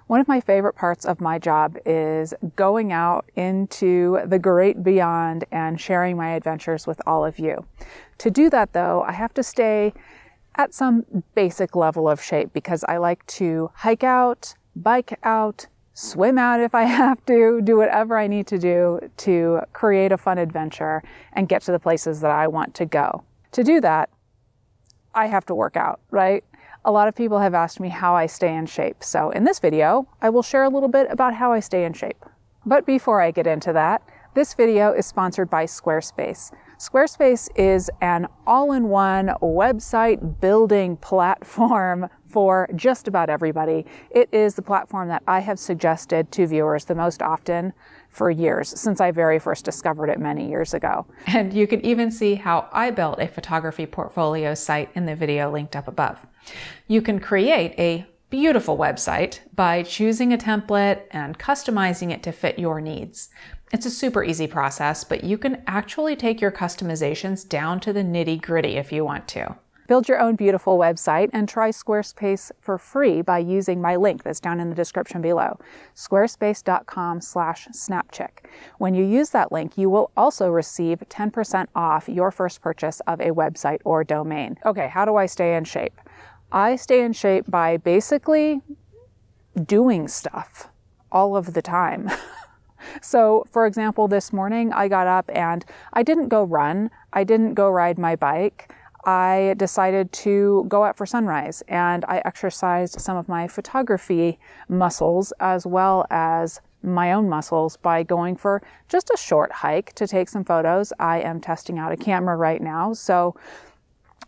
One of my favorite parts of my job is going out into the great beyond and sharing my adventures with all of you. To do that though, I have to stay at some basic level of shape because I like to hike out, bike out, swim out if I have to, do whatever I need to do to create a fun adventure and get to the places that I want to go. To do that, I have to work out, right? A lot of people have asked me how I stay in shape. So in this video, I will share a little bit about how I stay in shape. But before I get into that, this video is sponsored by Squarespace. Squarespace is an all-in-one website building platform for just about everybody. It is the platform that I have suggested to viewers the most often for years, since I very first discovered it many years ago. And you can even see how I built a photography portfolio site in the video linked up above. You can create a beautiful website by choosing a template and customizing it to fit your needs. It's a super easy process, but you can actually take your customizations down to the nitty-gritty if you want to. Build your own beautiful website and try Squarespace for free by using my link that's down in the description below, squarespace.com/snapchick. When you use that link, you will also receive 10% off your first purchase of a website or domain. Okay, how do I stay in shape? I stay in shape by basically doing stuff all of the time. So, for example, this morning I got up and I didn't go run, I didn't go ride my bike. I decided to go out for sunrise and I exercised some of my photography muscles as well as my own muscles by going for just a short hike to take some photos. I am testing out a camera right now, so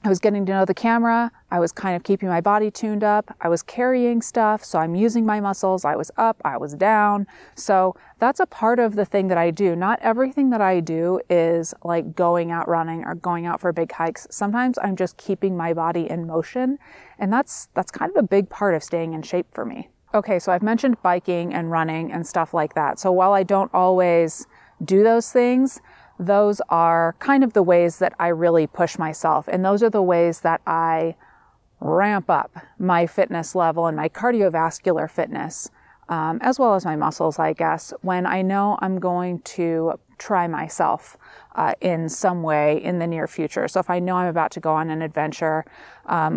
I was getting to know the camera. I was kind of keeping my body tuned up. I was carrying stuff, so I'm using my muscles. I was up, I was down. So that's a part of the thing that I do. Not everything that I do is like going out running or going out for big hikes. Sometimes I'm just keeping my body in motion, and that's kind of a big part of staying in shape for me. Okay, so I've mentioned biking and running and stuff like that. So while I don't always do those things, those are kind of the ways that I really push myself. And those are the ways that I ramp up my fitness level and my cardiovascular fitness, as well as my muscles, I guess, when I know I'm going to try myself in some way in the near future. So if I know I'm about to go on an adventure,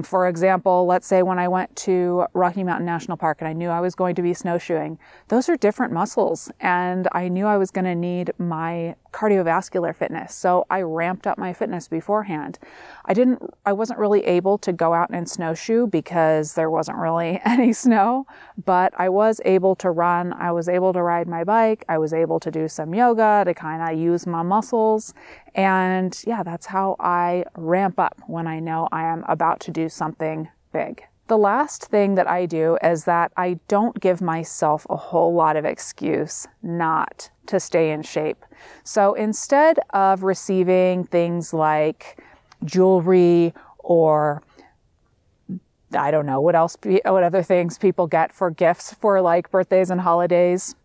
for example, let's say when I went to Rocky Mountain National Park and I knew I was going to be snowshoeing, those are different muscles and I knew I was going to need my cardiovascular fitness. So I ramped up my fitness beforehand. I wasn't really able to go out and snowshoe because there wasn't really any snow, but I was able to run. I was able to ride my bike. I was able to do some yoga to kind of use my muscles. And yeah, that's how I ramp up when I know I am about to do something big. The last thing that I do is that I don't give myself a whole lot of excuse not to stay in shape. So instead of receiving things like jewelry or I don't know what other things people get for gifts for like birthdays and holidays,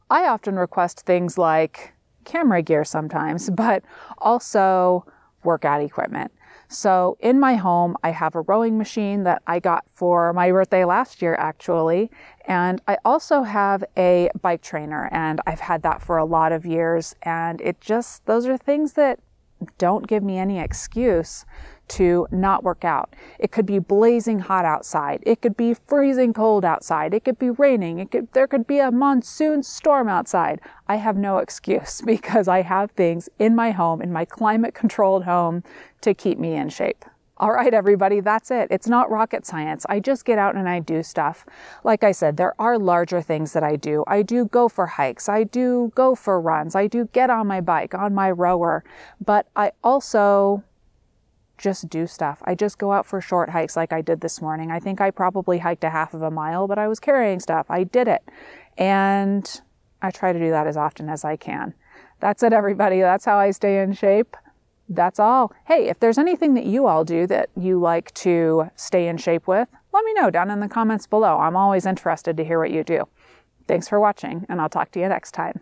I often request things like camera gear sometimes, but also workout equipment. So in my home, I have a rowing machine that I got for my birthday last year, actually. And I also have a bike trainer, and I've had that for a lot of years. And those are things that don't give me any excuse to not work out. It could be blazing hot outside. It could be freezing cold outside. It could be raining. There could be a monsoon storm outside. I have no excuse because I have things in my home, in my climate controlled home, to keep me in shape. All right, everybody, that's it. It's not rocket science. I just get out and I do stuff. Like I said, there are larger things that I do. I do go for hikes. I do go for runs. I do get on my bike, on my rower, but I also just do stuff. I just go out for short hikes like I did this morning. I think I probably hiked a half of a mile, but I was carrying stuff. I did it. And I try to do that as often as I can. That's it, everybody. That's how I stay in shape. That's all. Hey, if there's anything that you all do that you like to stay in shape with, let me know down in the comments below. I'm always interested to hear what you do. Thanks for watching, and I'll talk to you next time.